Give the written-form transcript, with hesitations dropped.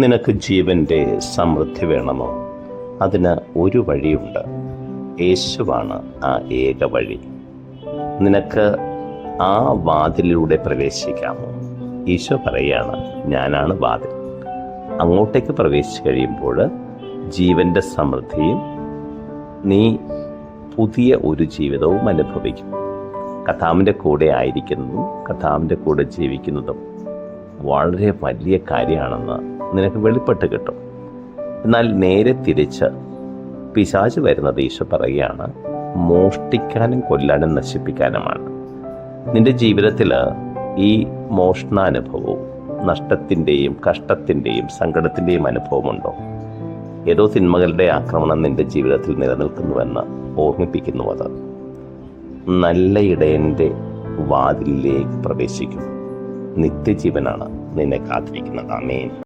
നിനക്ക് ജീവൻ്റെ സമൃദ്ധി വേണമോ? അതിന് ഒരു വഴിയുണ്ട്. യേശുവാണ് ആ ഏക വഴി. നിനക്ക് ആ വാതിലിലൂടെ പ്രവേശിക്കാമോ? ഈശോ പറയാണ്, ഞാനാണ് വാതിൽ. അങ്ങോട്ടേക്ക് പ്രവേശിച്ചു കഴിയുമ്പോൾ ജീവൻ്റെ സമൃദ്ധിയും നീ പുതിയ ഒരു ജീവിതവും അനുഭവിക്കും. കർത്താവിൻ്റെ കൂടെ ആയിരിക്കുന്നതും കർത്താവിൻ്റെ കൂടെ ജീവിക്കുന്നതും വളരെ വലിയ കാര്യമാണെന്ന് നിനക്ക് വെളിപ്പെട്ട് കിട്ടും. എന്നാൽ നേരെ തിരിച്ച് പിശാച് വരുന്നത് ഈശോ പറയുകയാണ്, മോഷ്ടിക്കാനും കൊല്ലാനും നശിപ്പിക്കാനുമാണ്. നിന്റെ ജീവിതത്തിൽ ഈ മോഷണാനുഭവവും നഷ്ടത്തിൻ്റെയും കഷ്ടത്തിൻ്റെയും സങ്കടത്തിൻ്റെയും അനുഭവമുണ്ടോ? ഏതോ തിന്മകളുടെ ആക്രമണം നിന്റെ ജീവിതത്തിൽ നിലനിൽക്കുന്നുവെന്ന് ഓർമ്മിപ്പിക്കുന്നു. അത് നല്ല ഇടയൻ്റെ വാതിലിലേക്ക് പ്രവേശിക്കും. നിത്യജീവനാണ് നിന്നെ കാത്തിരിക്കുന്നത്. ആമേൻ.